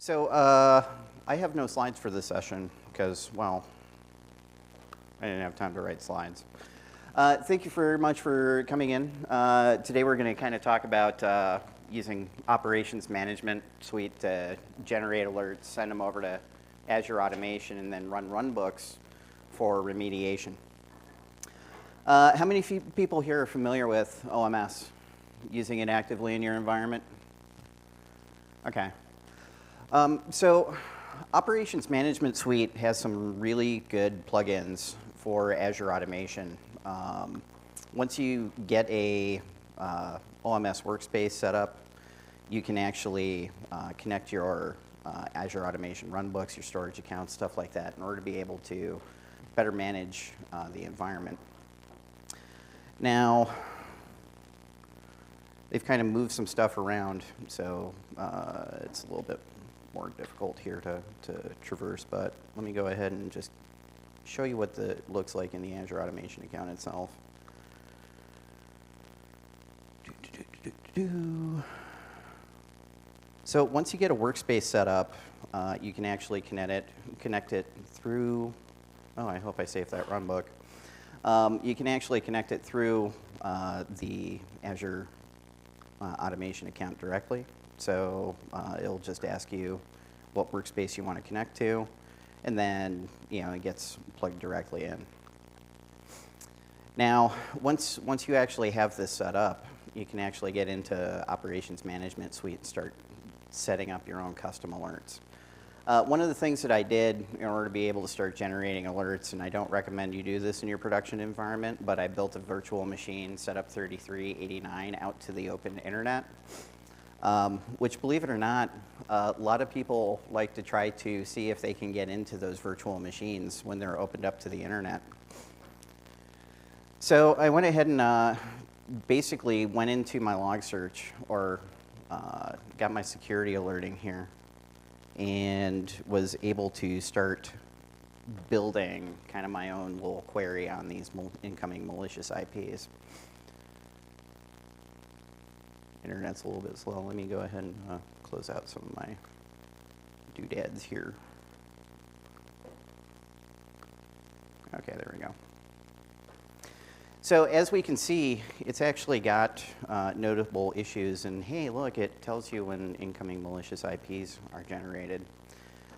So I have no slides for this session because, well, I didn't have time to write slides. Thank you very much for coming in. Today we're going to kind of talk about using Operations Management Suite to generate alerts, send them over to Azure Automation, and then run runbooks for remediation. How many people here are familiar with OMS, using it actively in your environment? Okay. So Operations Management Suite has some really good plugins for Azure Automation. Once you get a OMS workspace set up, you can actually connect your Azure Automation runbooks, your storage accounts, stuff like that, in order to be able to better manage the environment. Now, they've kind of moved some stuff around, so it's a little bit more difficult here to traverse, but let me go ahead and just show you what it looks like in the Azure Automation account itself. So once you get a workspace set up, you can actually connect it through, oh, I hope I saved that runbook. You can actually connect it through the Azure Automation account directly. So it'll just ask you what workspace you want to connect to, and then it gets plugged directly in. Now, once you actually have this set up, you can actually get into Operations Management Suite and start setting up your own custom alerts. One of the things that I did in order to be able to start generating alerts, and I don't recommend you do this in your production environment, but I built a virtual machine, set up 3389 out to the open internet, which, believe it or not, a lot of people like to try to see if they can get into those virtual machines when they're opened up to the internet. So I went ahead and basically went into my log search, or got my security alerting here, and was able to start building kind of my own little query on these incoming malicious IPs. Internet's a little bit slow. Let me go ahead and close out some of my doodads here. Okay, there we go. So as we can see, it's actually got notable issues, and hey, look, it tells you when incoming malicious IPs are generated.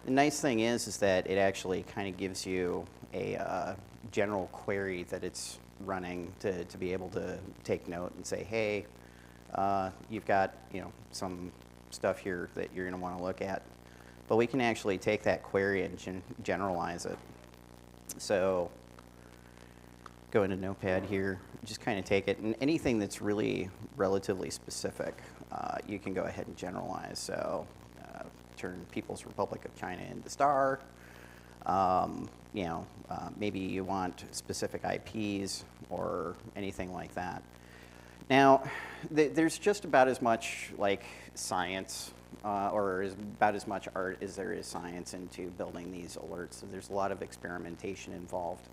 The nice thing is that it actually kind of gives you a general query that it's running to be able to take note and say, hey, you've got some stuff here that you're going to want to look at. But we can actually take that query and generalize it. So go into Notepad here, just kind of take it, and anything that's really relatively specific, you can go ahead and generalize. So turn People's Republic of China into star. Maybe you want specific IPs or anything like that. Now, there's just about as much like science or about as much art as there is science into building these alerts. So there's a lot of experimentation involved.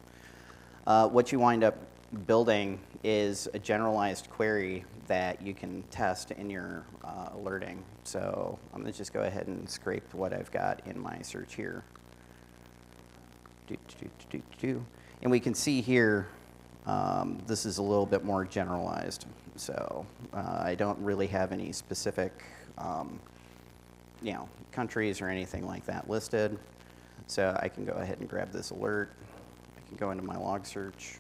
What you wind up building is a generalized query that you can test in your alerting. So I'm going to just go ahead and scrape what I've got in my search here. And we can see here, this is a little bit more generalized. So I don't really have any specific countries or anything like that listed. So I can go ahead and grab this alert. I can go into my log search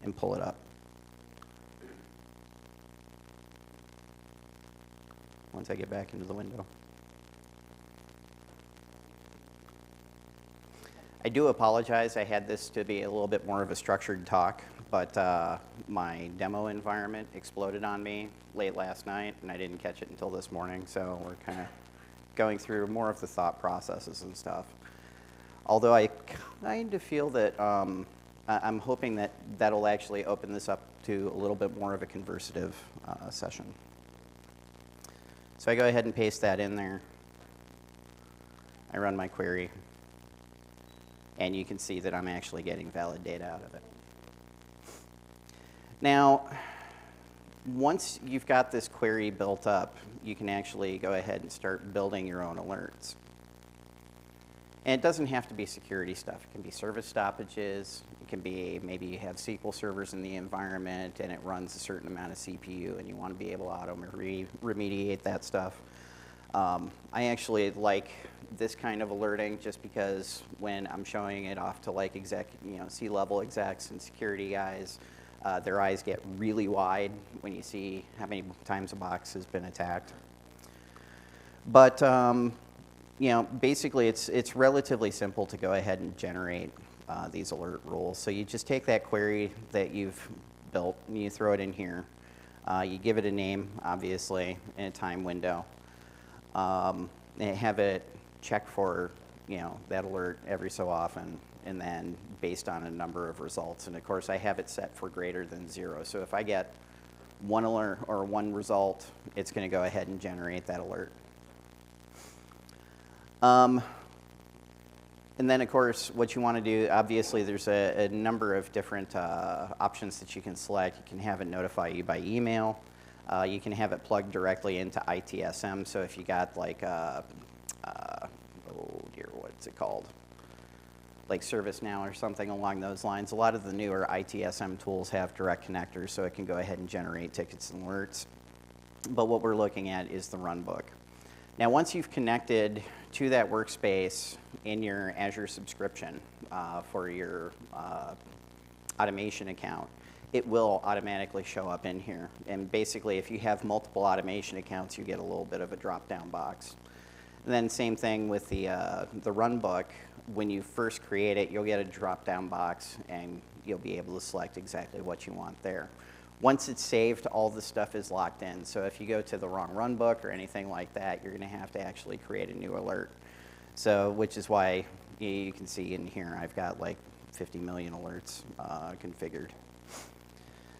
and pull it up. Once I get back into the window. I do apologize. I had this to be a little bit more of a structured talk, but my demo environment exploded on me late last night, and I didn't catch it until this morning, so we're kind of going through more of the thought processes and stuff. Although I kind of feel that I'm hoping that that'll actually open this up to a little bit more of a conversative session. So I go ahead and paste that in there. I run my query, and you can see that I'm actually getting valid data out of it. Now, once you've got this query built up, you can actually go ahead and start building your own alerts. And it doesn't have to be security stuff. It can be service stoppages. It can be maybe you have SQL servers in the environment and it runs a certain amount of CPU and you want to be able to remediate that stuff. I actually like this kind of alerting just because when I'm showing it off to like C-level execs and security guys, their eyes get really wide when you see how many times a box has been attacked. But basically it's relatively simple to go ahead and generate these alert rules. So you just take that query that you've built and you throw it in here. You give it a name, obviously, and a time window. And have it check for that alert every so often, and then based on a number of results. And of course, I have it set for greater than 0. So if I get one alert or one result, it's going to go ahead and generate that alert. And then, of course, what you want to do, obviously, there's a number of different options that you can select. You can have it notify you by email. You can have it plugged directly into ITSM. So if you got like, oh dear, what's it called? Like ServiceNow or something along those lines. A lot of the newer ITSM tools have direct connectors, so it can go ahead and generate tickets and alerts. But what we're looking at is the runbook. Now, once you've connected to that workspace in your Azure subscription for your automation account, it will automatically show up in here. And basically, if you have multiple automation accounts, you get a little bit of a drop-down box. And then same thing with the runbook. When you first create it, you'll get a drop-down box, and you'll be able to select exactly what you want there. Once it's saved, all the stuff is locked in. So if you go to the wrong runbook or anything like that, you're going to have to actually create a new alert. So, which is why you can see in here, I've got like 50 million alerts configured.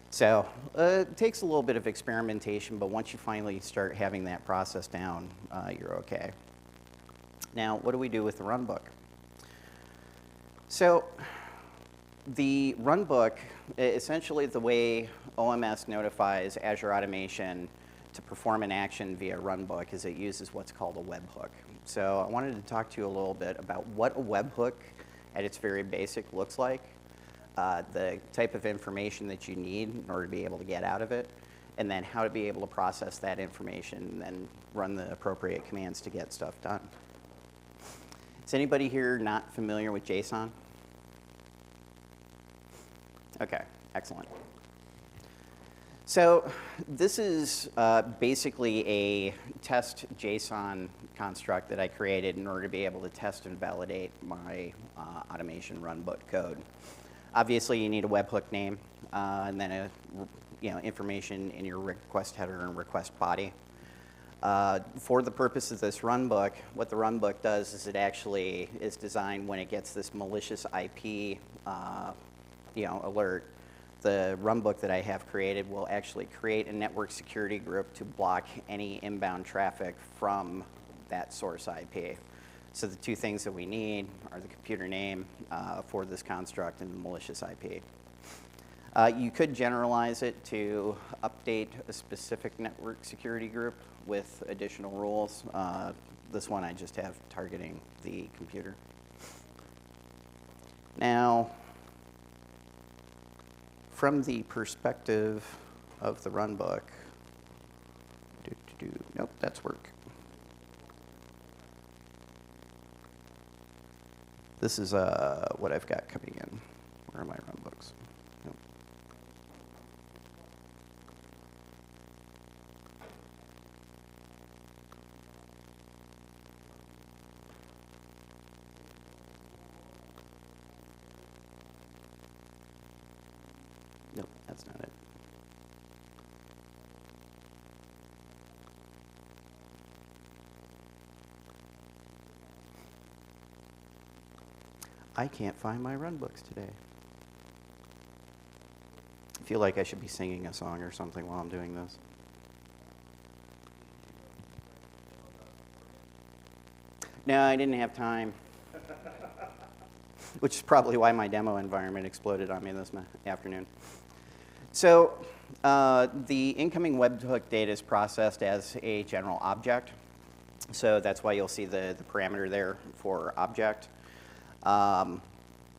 So it takes a little bit of experimentation, but once you finally start having that process down, you're okay. Now, what do we do with the runbook? So the runbook, essentially the way OMS notifies Azure Automation to perform an action via runbook is it uses what's called a webhook. So I wanted to talk to you a little bit about what a webhook at its very basic looks like, the type of information that you need in order to be able to get out of it, and then how to be able to process that information and then run the appropriate commands to get stuff done. Is anybody here not familiar with JSON? Okay, excellent. So this is basically a test JSON construct that I created in order to be able to test and validate my automation runbook code. Obviously, you need a webhook name and then information in your request header and request body. For the purpose of this runbook, what the runbook does is it actually is designed when it gets this malicious IP alert. The runbook that I have created will actually create a network security group to block any inbound traffic from that source IP. So the two things that we need are the computer name for this construct and the malicious IP. You could generalize it to update a specific network security group with additional rules. This one I just have targeting the computer. Now, from the perspective of the runbook, nope, that's work. This is what I've got coming in. Where are my runbooks? Nope. Nope, that's not it. I can't find my runbooks today. I feel like I should be singing a song or something while I'm doing this. No, I didn't have time. Which is probably why my demo environment exploded on me this afternoon. So the incoming webhook data is processed as a general object. So that's why you'll see the parameter there for object.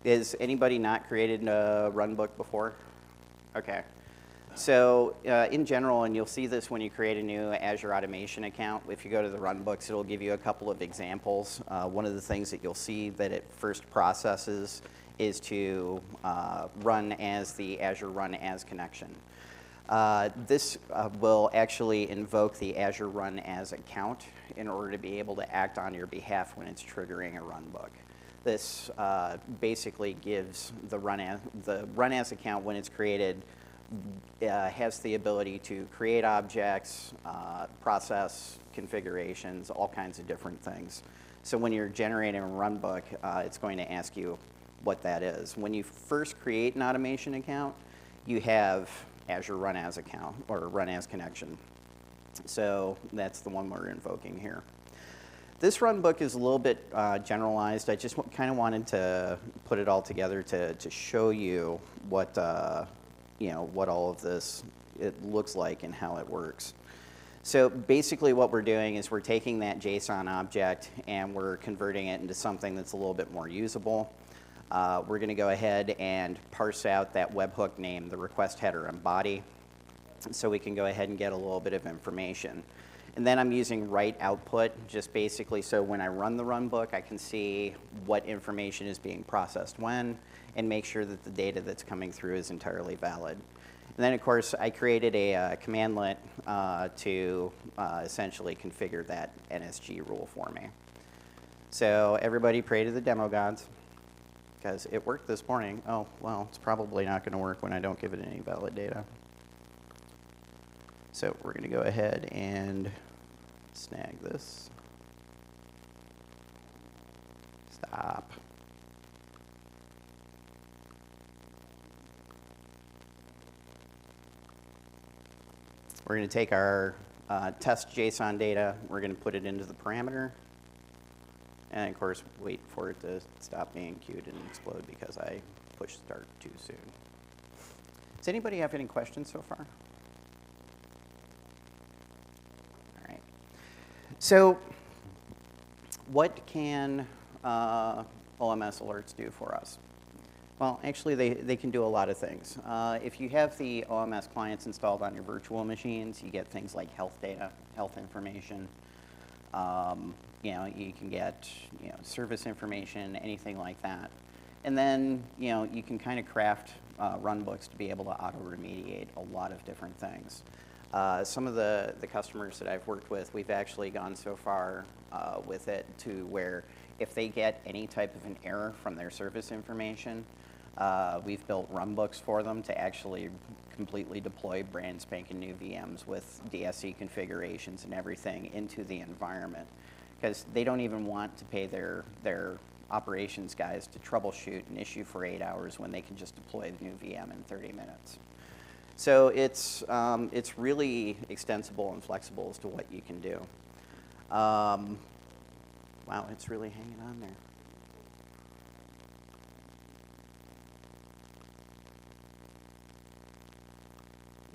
Is anybody not created a runbook before? Okay. So in general, and you'll see this when you create a new Azure Automation account, if you go to the runbooks, it'll give you a couple of examples. One of the things that you'll see that it first processes is to run as the Azure Run As connection. This will actually invoke the Azure Run As account in order to be able to act on your behalf when it's triggering a runbook. This basically gives the Run As account, when it's created, has the ability to create objects, process configurations, all kinds of different things. So when you're generating a runbook, it's going to ask you what that is. When you first create an automation account, you have Azure Run As account, or Run As connection. So that's the one we're invoking here. This runbook is a little bit generalized. I just kind of wanted to put it all together to show you what what all of this looks like and how it works. So basically what we're doing is we're taking that JSON object and we're converting it into something that's a little bit more usable. We're going to go ahead and parse out that webhook name, the request header and body, so we can go ahead and get a little bit of information. And then I'm using write output, just basically so when I run the runbook, I can see what information is being processed when, and make sure that the data that's coming through is entirely valid. And then, of course, I created a commandlet to essentially configure that NSG rule for me. So everybody pray to the demo gods, because it worked this morning. Oh, well, it's probably not going to work when I don't give it any valid data. So we're going to go ahead and snag this. Stop. We're going to take our test JSON data, we're going to put it into the parameter, and of course wait for it to stop being queued and explode because I pushed start too soon. Does anybody have any questions so far? All right. So what can OMS alerts do for us? Well, actually, they can do a lot of things. If you have the OMS clients installed on your virtual machines, you get things like health data, health information. You can get service information, anything like that. And then you can kind of craft runbooks to be able to auto-remediate a lot of different things. Some of the customers that I've worked with, we've actually gone so far with it to where if they get any type of an error from their service information, we've built runbooks for them to actually completely deploy brand spanking new VMs with DSC configurations and everything into the environment, because they don't even want to pay their operations guys to troubleshoot an issue for 8 hours when they can just deploy the new VM in 30 minutes. So it's really extensible and flexible as to what you can do. Wow, it's really hanging on there.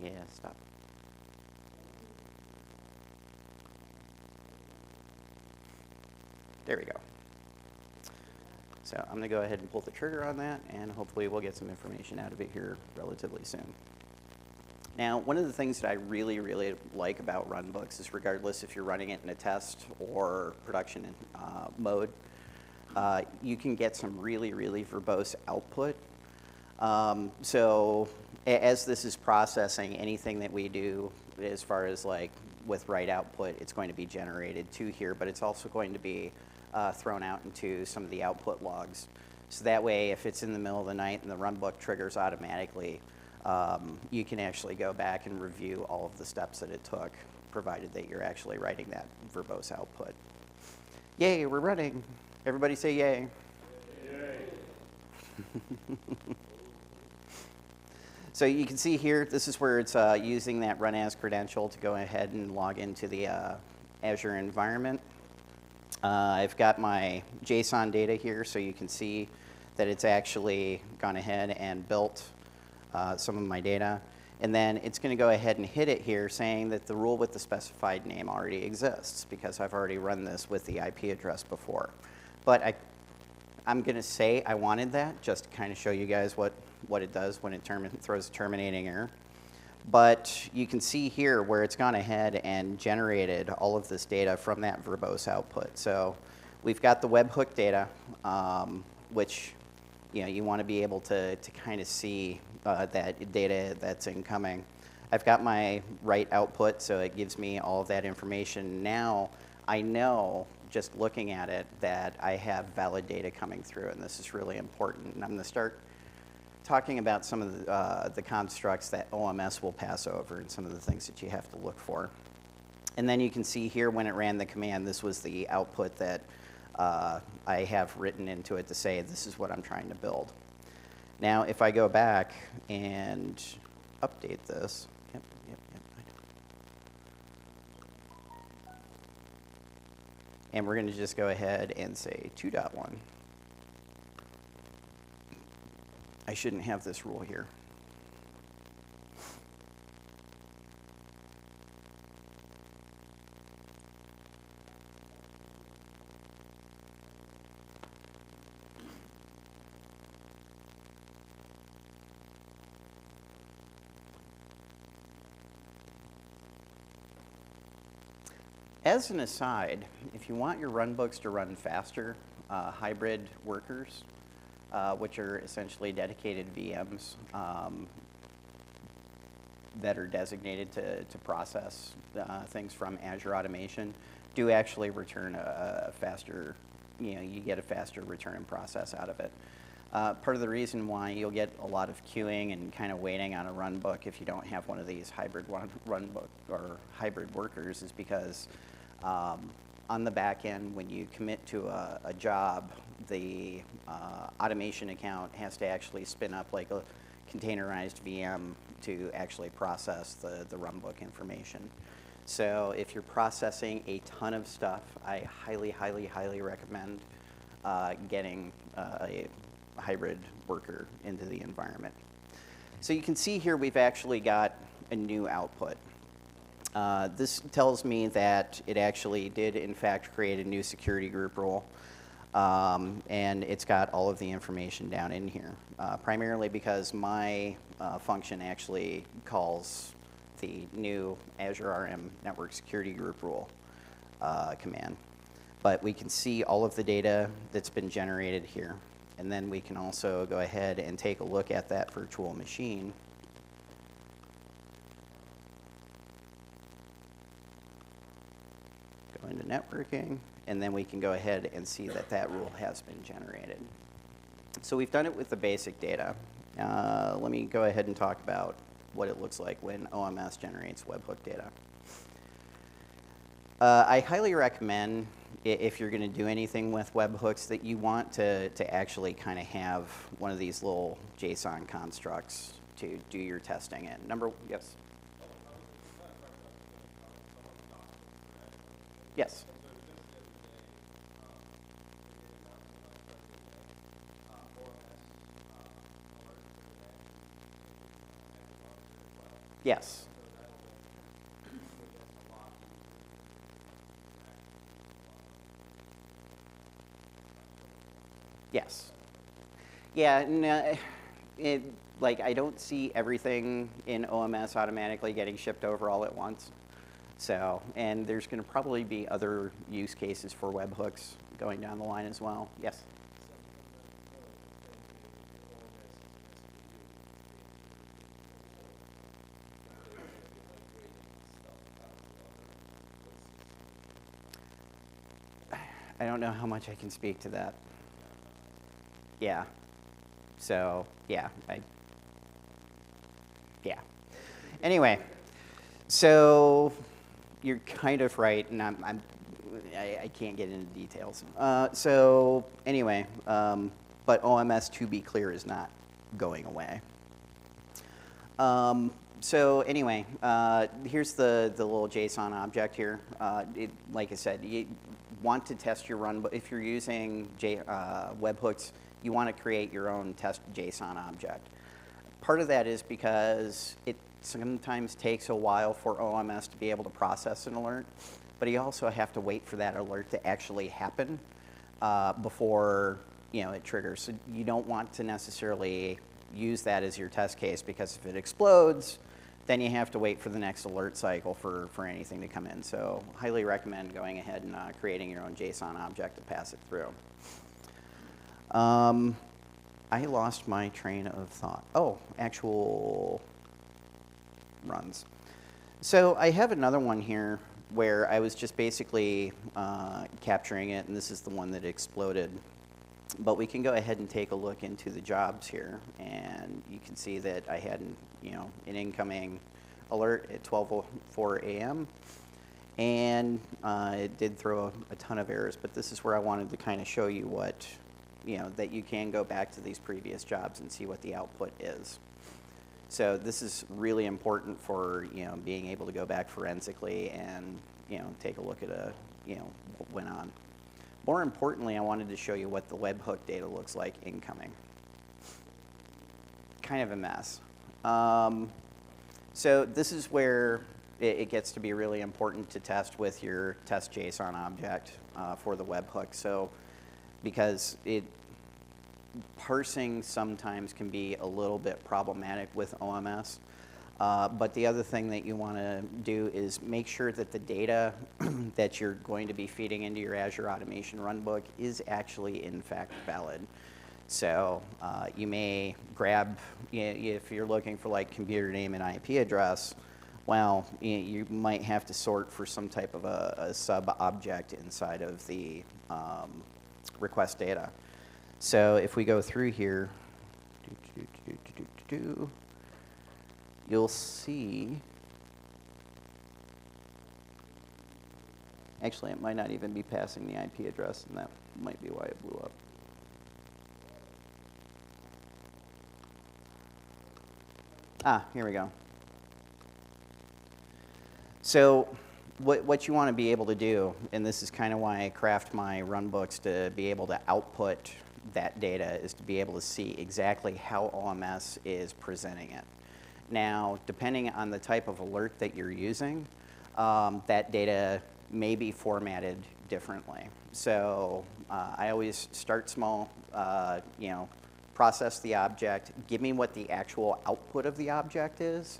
Yeah, stop. There we go. So I'm going to go ahead and pull the trigger on that, and hopefully we'll get some information out of it here relatively soon. Now, one of the things that I really, really like about runbooks is regardless if you're running it in a test or production mode, you can get some really, really verbose output. So as this is processing, anything that we do as far as like with write output, it's going to be generated to here, but it's also going to be thrown out into some of the output logs. So that way, if it's in the middle of the night and the runbook triggers automatically, you can actually go back and review all of the steps that it took, provided that you're actually writing that verbose output. Yay, we're running. Everybody say yay. Yay. So you can see here, this is where it's using that run as credential to go ahead and log into the Azure environment. I've got my JSON data here, so you can see that it's actually gone ahead and built some of my data. And then it's going to go ahead and hit it here saying that the rule with the specified name already exists because I've already run this with the IP address before. But I'm going to say I wanted that just to kind of show you guys what it does when it throws a terminating error. But you can see here where it's gone ahead and generated all of this data from that verbose output. So we've got the webhook data, which you want to be able to kind of see that data that's incoming. I've got my write output, so it gives me all of that information. Now I know, just looking at it, that I have valid data coming through, and this is really important. And I'm going to start talking about some of the constructs that OMS will pass over and some of the things that you have to look for. And then you can see here when it ran the command, this was the output that I have written into it to say this is what I'm trying to build. Now if I go back and update this, and we're going to just go ahead and say 2.1. I shouldn't have this rule here. As an aside, if you want your runbooks to run faster, hybrid workers, which are essentially dedicated VMs that are designated to process things from Azure Automation, do actually return a faster, you get a faster return and process out of it. Part of the reason why you'll get a lot of queuing and kind of waiting on a runbook if you don't have one of these hybrid runbook or hybrid workers is because on the back end, when you commit to a job, the automation account has to actually spin up like a containerized VM to actually process the runbook information. So if you're processing a ton of stuff, I highly, highly, highly recommend getting a hybrid worker into the environment. So you can see here we've actually got a new output. This tells me that it actually did, in fact, create a new security group rule, and it's got all of the information down in here, primarily because my function actually calls the new Azure RM Network Security Group Rule command. But we can see all of the data that's been generated here, and then we can also go ahead and take a look at that virtual machine. Into networking, and then we can go ahead and see that that rule has been generated. So we've done it with the basic data. Let me go ahead and talk about what it looks like when OMS generates webhook data. I highly recommend, if you're going to do anything with webhooks, that you want to actually kind of have one of these little JSON constructs to do your testing in. Yes? Yes. Yes. Yes. Yeah, no, like I don't see everything in OMS automatically getting shipped over all at once. So, and there's going to probably be other use cases for webhooks going down the line as well. Yes? I don't know how much I can speak to that. Yeah. So, yeah. Yeah. Anyway, so you're kind of right, and I can't get into details. So anyway, but OMS, to be clear, is not going away. So anyway, here's the little JSON object here. Like I said, you want to test your run, but if you're using webhooks, you want to create your own test JSON object. Part of that is because it sometimes takes a while for OMS to be able to process an alert, but you also have to wait for that alert to actually happen before it triggers. So you don't want to necessarily use that as your test case, because if it explodes, then you have to wait for the next alert cycle for anything to come in. So highly recommend going ahead and creating your own JSON object to pass it through. I lost my train of thought. Oh, actual runs. So I have another one here where I was just basically capturing it, and this is the one that exploded. But we can go ahead and take a look into the jobs here, and you can see that I had an incoming alert at 12:04 a.m. and it did throw a ton of errors. But this is where I wanted to kind of show you what that you can go back to these previous jobs and see what the output is. So this is really important for being able to go back forensically and take a look at what went on. More importantly, I wanted to show you what the webhook data looks like incoming. Kind of a mess. So this is where it gets to be really important to test with your test JSON object for the webhook. So because parsing sometimes can be a little bit problematic with OMS. But the other thing that you want to do is make sure that the data that you're going to be feeding into your Azure Automation runbook is actually, in fact, valid. So you may grab, if you're looking for like computer name and IP address, well, you might have to sort for some type of a sub-object inside of the request data. So if we go through here, you'll see, actually it might not even be passing the IP address, and that might be why it blew up. Ah, here we go. So what you want to be able to do, and this is kind of why I craft my runbooks to be able to output that data, is to be able to see exactly how OMS is presenting it. Now, depending on the type of alert that you're using, that data may be formatted differently. So I always start small, process the object, give me what the actual output of the object is,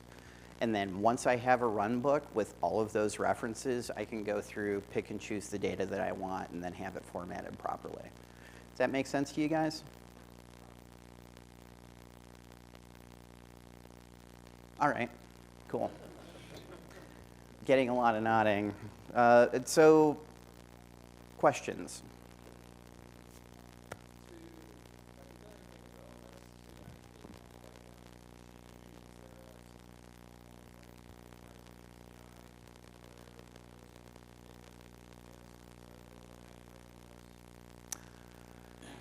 and then once I have a runbook with all of those references, I can go through, pick and choose the data that I want, and then have it formatted properly. Does that make sense to you guys? All right, cool. Getting a lot of nodding. So, questions?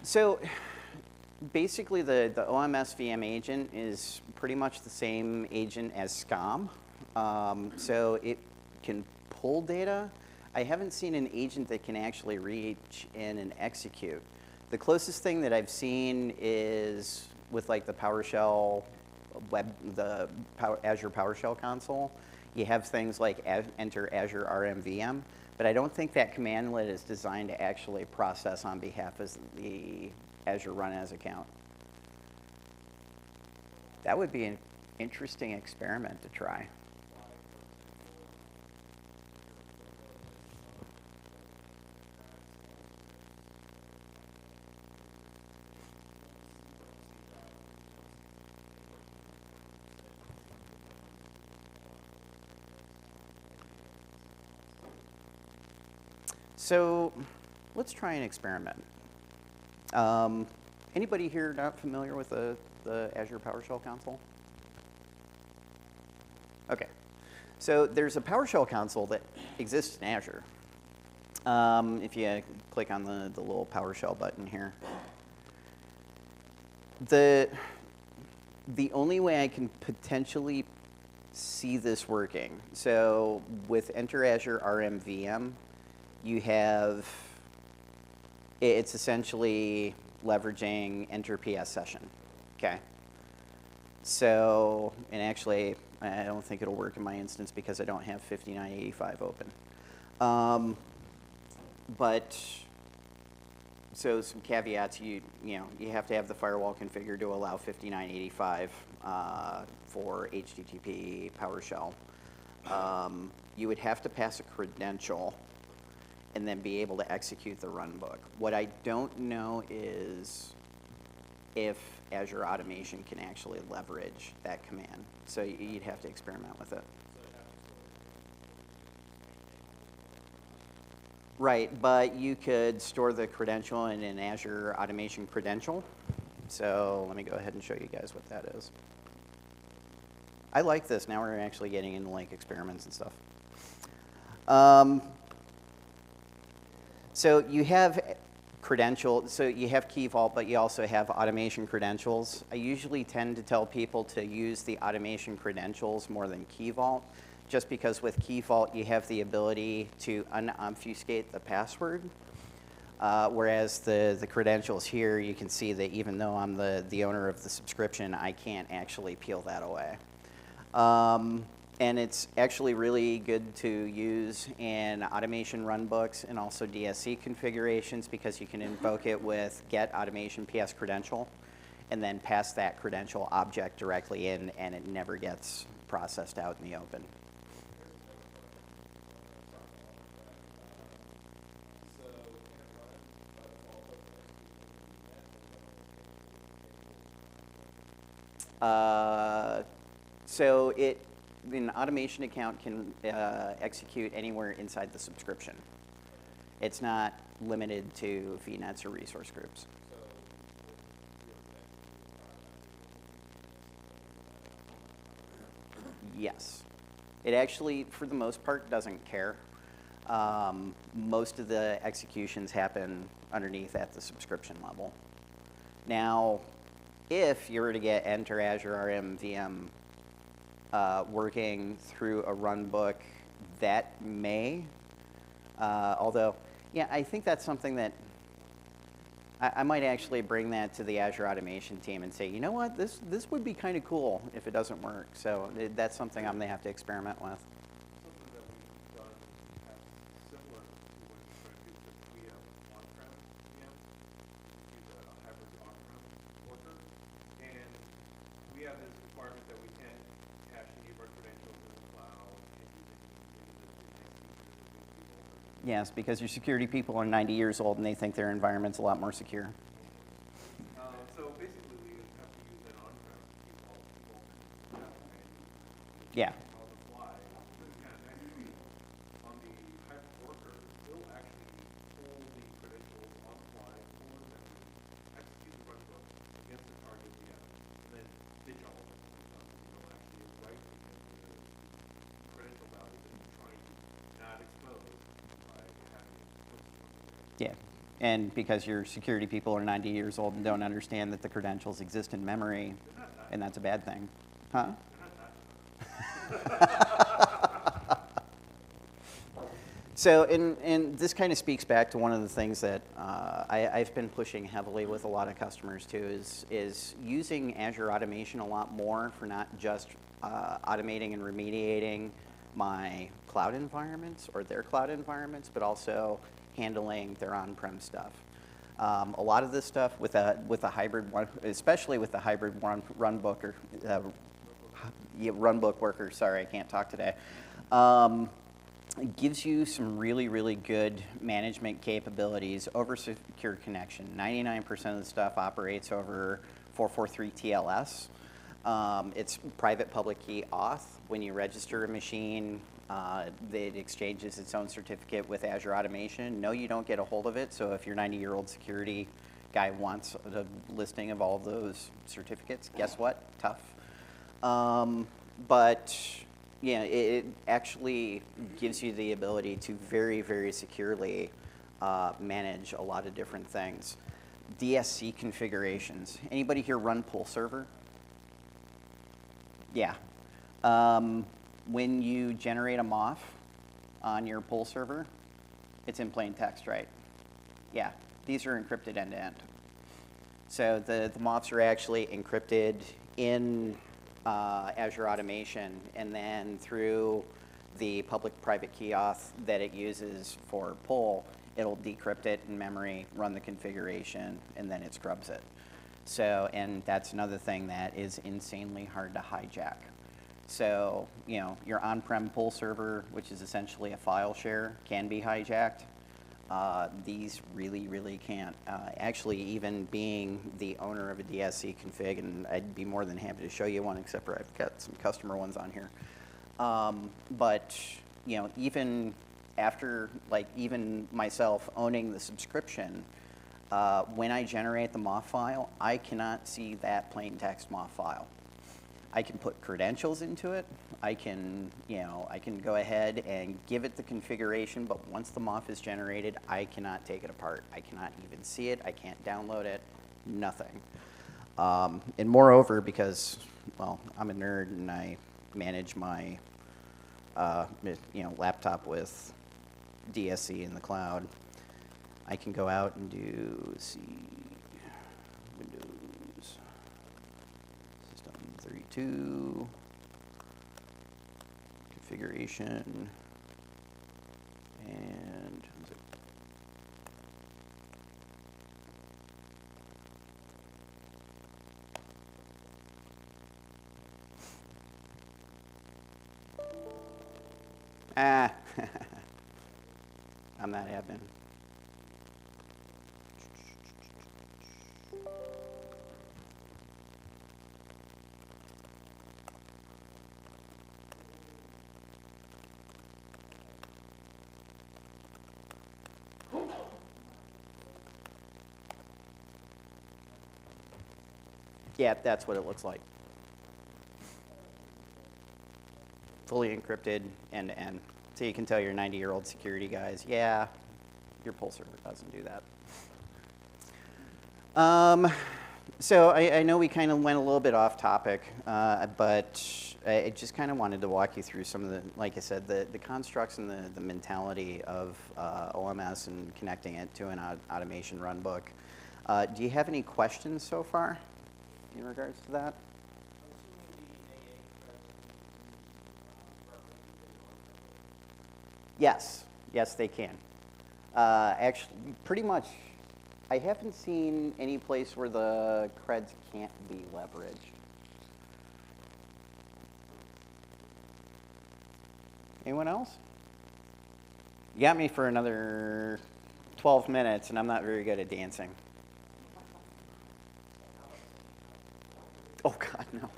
So basically the OMS VM agent is pretty much the same agent as SCOM. So it can pull data. I haven't seen an agent that can actually reach in and execute. The closest thing that I've seen is with like the PowerShell Azure PowerShell console. You have things like enter Azure RMVM, but I don't think that commandlet is designed to actually process on behalf of the Azure Run As account. That would be an interesting experiment to try. So let's try an experiment. Anybody here not familiar with the Azure PowerShell console? Okay. So there's a PowerShell console that exists in Azure. If you click on the little PowerShell button here. The only way I can potentially see this working, so with enter Azure RMVM, you have, it's essentially leveraging enter PS session, okay? So, and actually, I don't think it'll work in my instance because I don't have 5985 open. But, so some caveats, you have to have the firewall configured to allow 5985 for HTTP PowerShell. You would have to pass a credential and then be able to execute the runbook. What I don't know is if Azure Automation can actually leverage that command. So you'd have to experiment with it. Right, but you could store the credential in an Azure Automation credential. So let me go ahead and show you guys what that is. I like this. Now we're actually getting into like experiments and stuff. So you have credentials, so you have Key Vault, but you also have automation credentials. I usually tend to tell people to use the automation credentials more than Key Vault, just because with Key Vault you have the ability to unobfuscate the password, whereas the credentials here, you can see that even though I'm the owner of the subscription, I can't actually peel that away. And it's actually really good to use in automation runbooks and also DSC configurations because you can invoke it with get automation PS credential and then pass that credential object directly in, and it never gets processed out in the open. So an automation account can execute anywhere inside the subscription. It's not limited to VNets or resource groups. Yes. It actually, for the most part, doesn't care. Most of the executions happen underneath at the subscription level. Now, if you were to get Enter Azure RM VM working through a runbook, that may, although, yeah, I think that's something that I might actually bring that to the Azure Automation team and say, you know what, this would be kind of cool if it doesn't work. So that's something I'm going to have to experiment with. Something that we've done similar to what you're trying to do, because we have on-prem VM, use a hybrid on-prem worker, and we have this requirement that we can't cache any of our credentials in the cloud, can't use any of the features. Yes, because your security people are 90 years old and they think their environment's a lot more secure. So basically, we have to use an on-prem people have to manage Yeah. on the fly. So you can actually, on the hybrid worker, we'll actually pull the credentials on the fly, pull them and execute the runbook against the target we have, and then ditch all of them. We'll actually write the credential values that we're trying to not expose by having it. Yeah. And because your security people are 90 years old and don't understand that the credentials exist in memory, and that's a bad thing. Huh? So, and this kind of speaks back to one of the things that I've been pushing heavily with a lot of customers too, is using Azure Automation a lot more for not just automating and remediating my cloud environments or their cloud environments, but also handling their on-prem stuff. A lot of this stuff with a hybrid one, especially with the hybrid runbook or runbook worker. Sorry, I can't talk today. It gives you some really, really good management capabilities over secure connection. 99% of the stuff operates over 443 TLS. It's private public key auth. When you register a machine, it exchanges its own certificate with Azure Automation. No, you don't get a hold of it. So if your 90-year-old security guy wants a listing of all of those certificates, guess what? Tough. But yeah, it actually gives you the ability to very, very securely manage a lot of different things. DSC configurations. Anybody here run pull server? Yeah. When you generate a MOF on your pull server, it's in plain text, right? Yeah, these are encrypted end-to-end. So the MOFs are actually encrypted in Azure Automation, and then through the public-private key auth that it uses for pull, it'll decrypt it in memory, run the configuration, and then it scrubs it. So, and that's another thing that is insanely hard to hijack. So, you know, your on-prem pull server, which is essentially a file share, can be hijacked. These really, really can't. Actually, even being the owner of a DSC config, and I'd be more than happy to show you one, except for I've got some customer ones on here. But, you know, even after, like, even myself owning the subscription, when I generate the MOF file, I cannot see that plain text MOF file. I can put credentials into it. I can, you know, I can go ahead and give it the configuration, but once the MOF is generated, I cannot take it apart. I cannot even see it. I can't download it. Nothing. And moreover, because, well, I'm a nerd and I manage my, you know, laptop with DSC in the cloud, I can go out and do C, Windows, System 32, configuration, and I'm not admin. Yeah, that's what it looks like. Fully encrypted end-to-end. So you can tell your 90-year-old security guys, yeah, your pull server doesn't do that. So I know we kind of went a little bit off topic, but I just kind of wanted to walk you through some of the, like I said, the constructs and the mentality of OMS and connecting it to an automation runbook. Do you have any questions so far in regards to that? Yes, yes, they can. Actually, pretty much, I haven't seen any place where the creds can't be leveraged. Anyone else? You got me for another 12 minutes, and I'm not very good at dancing. Oh, God, no.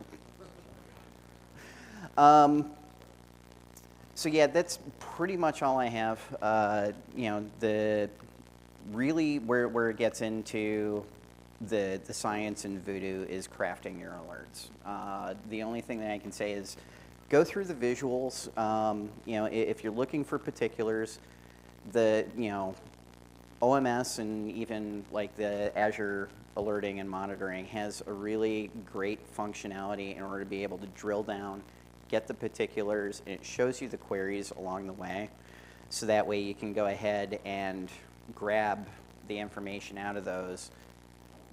So yeah, that's pretty much all I have. You know, the really where it gets into the science and voodoo is crafting your alerts. The only thing that I can say is go through the visuals. You know, if you're looking for particulars, you know, OMS and even like the Azure alerting and monitoring has a really great functionality in order to be able to drill down, get the particulars, and it shows you the queries along the way. So that way you can go ahead and grab the information out of those.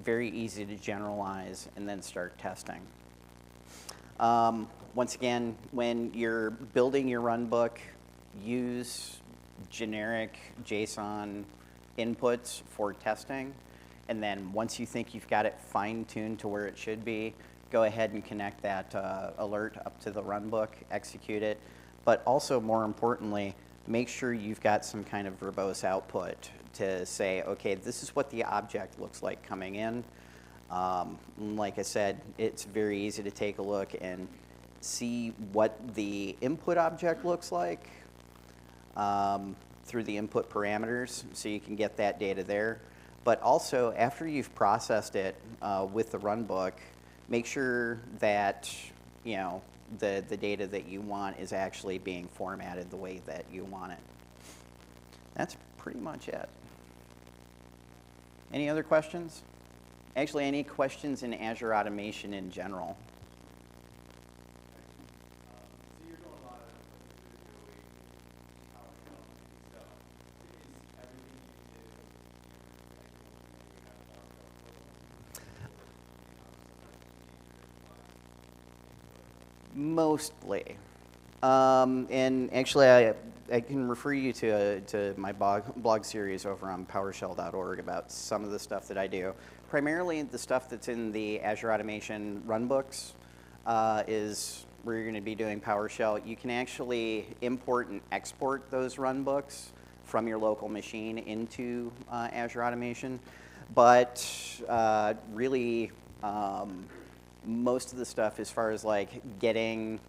Very easy to generalize and then start testing. Once again, when you're building your runbook, use generic JSON inputs for testing. And then once you think you've got it fine-tuned to where it should be, go ahead and connect that alert up to the runbook, execute it. But also, more importantly, make sure you've got some kind of verbose output to say, okay, this is what the object looks like coming in. Like I said, it's very easy to take a look and see what the input object looks like through the input parameters, so you can get that data there. But also, after you've processed it with the runbook, make sure that, you know, the data that you want is actually being formatted the way that you want it. That's pretty much it. Any other questions? Actually, any questions in Azure Automation in general? So you're doing a lot of PowerShell stuff. Is everything you did PowerShell? Mostly. And actually, I can refer you to my blog series over on PowerShell.org about some of the stuff that I do. Primarily, the stuff that's in the Azure Automation runbooks is where you're going to be doing PowerShell. You can actually import and export those runbooks from your local machine into Azure Automation. But really, most of the stuff as far as like getting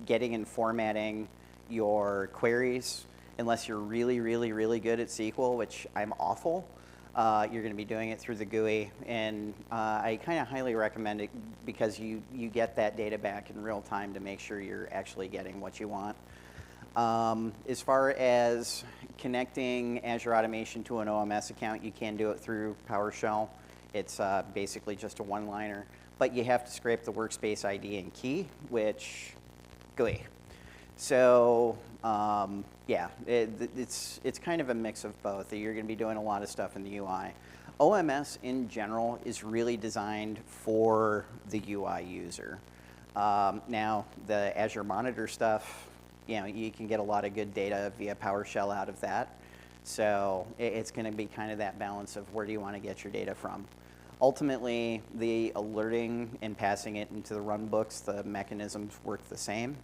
and formatting your queries, unless you're really, really, really good at SQL, which I'm awful, you're going to be doing it through the GUI. And I kind of highly recommend it because you get that data back in real time to make sure you're actually getting what you want. As far as connecting Azure Automation to an OMS account, you can do it through PowerShell. It's basically just a one-liner. But you have to scrape the workspace ID and key, which, GUI. So yeah, it's kind of a mix of both. You're going to be doing a lot of stuff in the UI. OMS in general is really designed for the UI user. Now, the Azure Monitor stuff, you know, you can get a lot of good data via PowerShell out of that. So it's going to be kind of that balance of where do you want to get your data from. Ultimately, the alerting and passing it into the runbooks, the mechanisms work the same.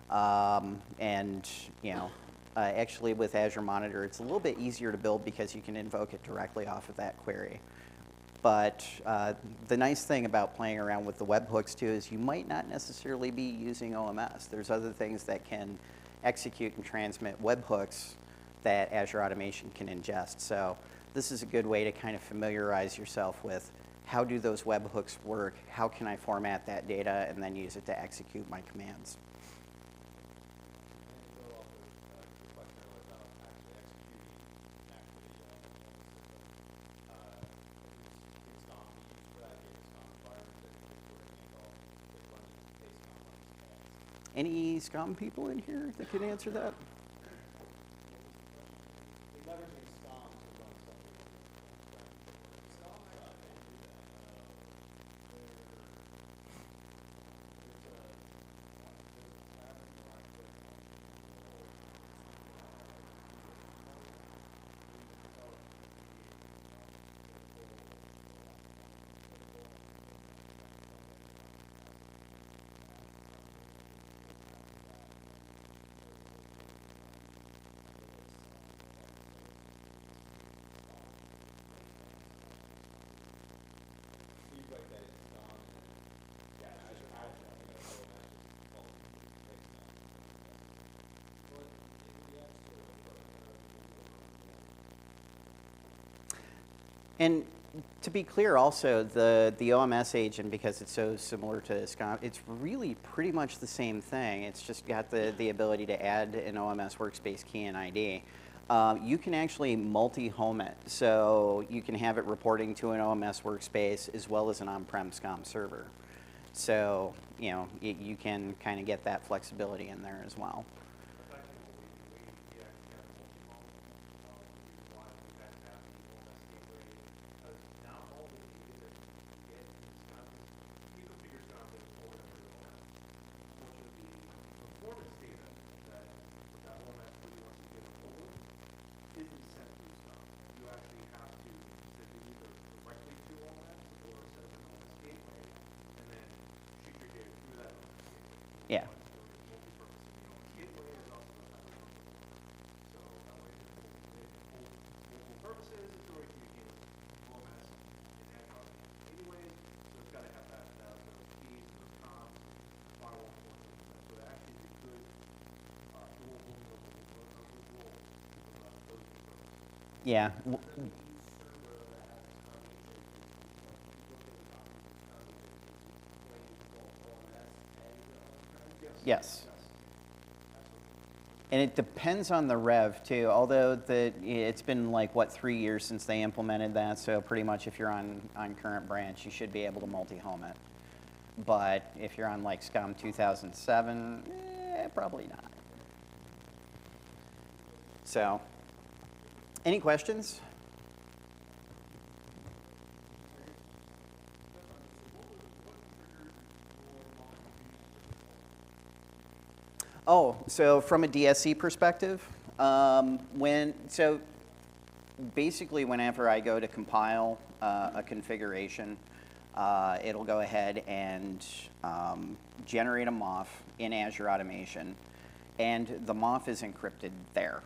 And you know, actually with Azure Monitor, it's a little bit easier to build because you can invoke it directly off of that query. But the nice thing about playing around with the webhooks too is you might not necessarily be using OMS. There's other things that can execute and transmit webhooks that Azure Automation can ingest. So this is a good way to kind of familiarize yourself with how do those webhooks work, how can I format that data, and then use it to execute my commands. Any SCOM people in here that can answer that? And to be clear also, the OMS agent, because it's so similar to SCOM, it's really pretty much the same thing. It's just got the ability to add an OMS workspace key and ID. You can actually multi-home it. So you can have it reporting to an OMS workspace as well as an on-prem SCOM server. So, you know, you can kind of get that flexibility in there as well. Yeah. Yeah. Yes. And it depends on the rev too, although it's been like, what, 3 years since they implemented that, so pretty much if you're on current branch, you should be able to multi-home it. But if you're on like SCOM 2007, probably not. So, any questions? Oh, so from a DSC perspective, so basically whenever I go to compile a configuration, it'll go ahead and generate a MOF in Azure Automation, and the MOF is encrypted there.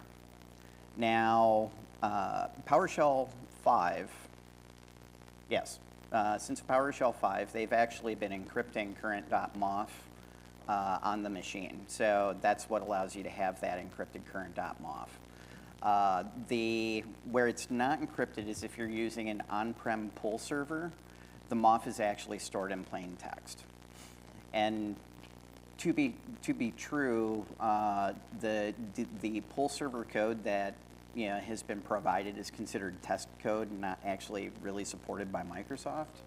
Now, PowerShell 5, yes, since PowerShell 5, they've actually been encrypting current.mof on the machine. So that's what allows you to have that encrypted current.mof. Where it's not encrypted is if you're using an on-prem pull server, the MOF is actually stored in plain text. And to be true, the pull server code that has been provided is considered test code, not actually really supported by Microsoft.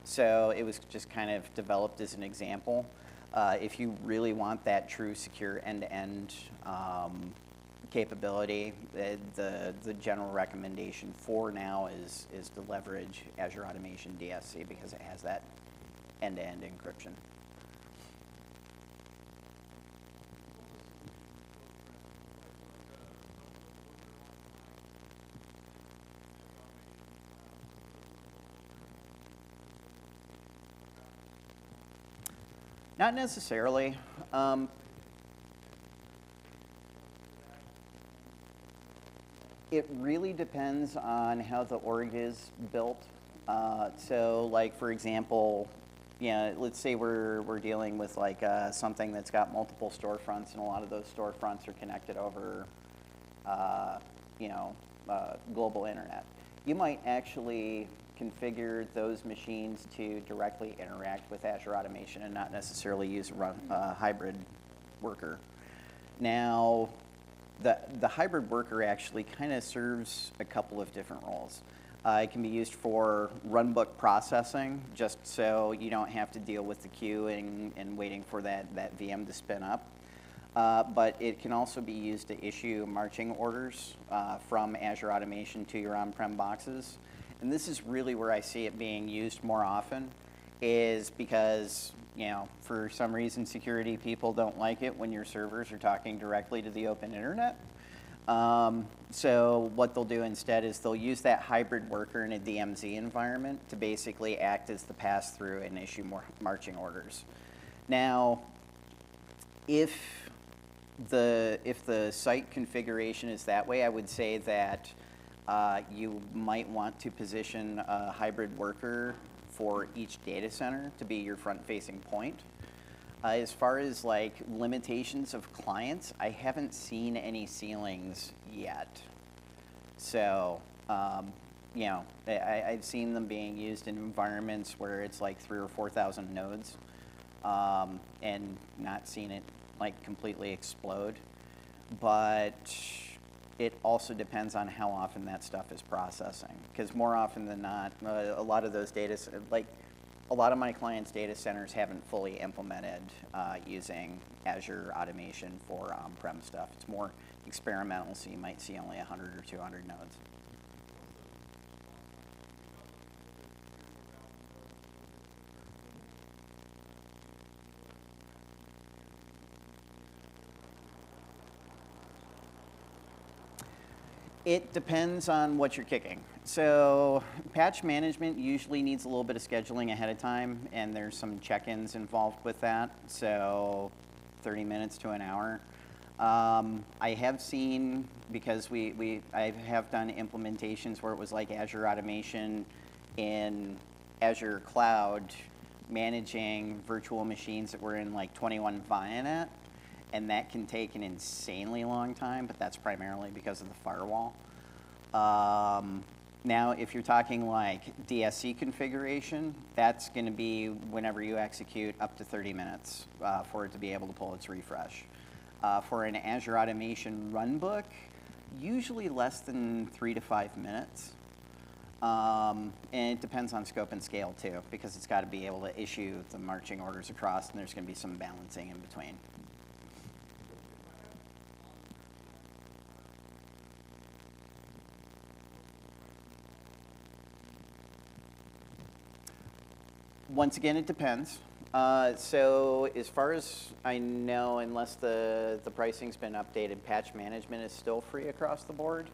So it was just kind of developed as an example. If you really want that true secure end-to-end capability, the general recommendation for now is to leverage Azure Automation DSC because it has that end-to-end encryption. Not necessarily. It really depends on how the org is built. So, like for example, let's say we're dealing with like something that's got multiple storefronts, and a lot of those storefronts are connected over, global internet. You might actually configure those machines to directly interact with Azure Automation and not necessarily use a hybrid worker. Now, the hybrid worker actually kind of serves a couple of different roles. It can be used for runbook processing, just so you don't have to deal with the queue and waiting for that VM to spin up. But it can also be used to issue marching orders from Azure Automation to your on-prem boxes. And this is really where I see it being used more often, is because, for some reason security people don't like it when your servers are talking directly to the open internet. So what they'll do instead is they'll use that hybrid worker in a DMZ environment to basically act as the pass-through and issue more marching orders. Now, if the site configuration is that way, I would say that you might want to position a hybrid worker for each data center to be your front-facing point. As far as like limitations of clients, I haven't seen any ceilings yet. So, I've seen them being used in environments where it's like 3,000 or 4,000 nodes, and not seen it like completely explode. But it also depends on how often that stuff is processing, because more often than not, a lot of those data, a lot of my clients' data centers haven't fully implemented using Azure Automation for on-prem stuff. It's more experimental, so you might see only 100 or 200 nodes. It depends on what you're kicking. So patch management usually needs a little bit of scheduling ahead of time, and there's some check-ins involved with that. So 30 minutes to an hour. I have seen, because I have done implementations where it was like Azure Automation in Azure Cloud managing virtual machines that were in like 21 VIANet. And that can take an insanely long time, but that's primarily because of the firewall. Now, if you're talking like DSC configuration, that's going to be whenever you execute up to 30 minutes for it to be able to pull its refresh. For an Azure Automation runbook, usually less than 3 to 5 minutes. And it depends on scope and scale too, because it's got to be able to issue the marching orders across, and there's going to be some balancing in between. Once again, it depends. So as far as I know, unless the pricing's been updated, patch management is still free across the board.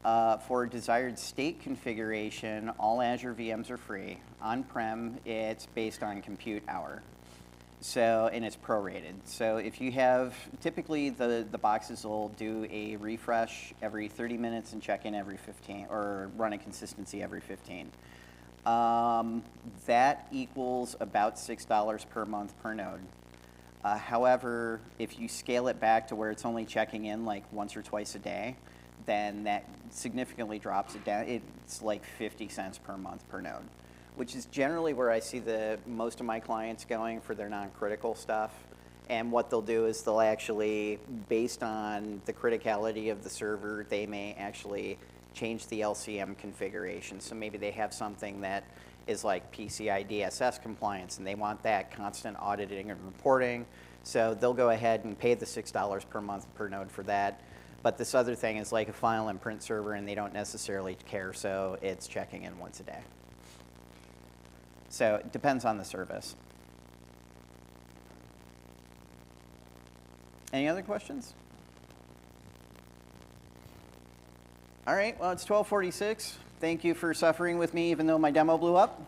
For desired state configuration, all Azure VMs are free. On-prem, it's based on compute hour. So, and it's prorated. So if you have, typically the boxes will do a refresh every 30 minutes and check in every 15, or run a consistency every 15. That equals about $6 per month per node. However, if you scale it back to where it's only checking in like once or twice a day, then that significantly drops it down. It's like 50 cents per month per node, which is generally where I see most of my clients going for their non-critical stuff. And what they'll do is they'll actually, based on the criticality of the server, they may actually change the LCM configuration. So maybe they have something that is like PCI DSS compliance, and they want that constant auditing and reporting. So they'll go ahead and pay the $6 per month per node for that. But this other thing is like a file and print server, and they don't necessarily care, so it's checking in once a day. So it depends on the service. Any other questions? All right, well, it's 12:46. Thank you for suffering with me, even though my demo blew up.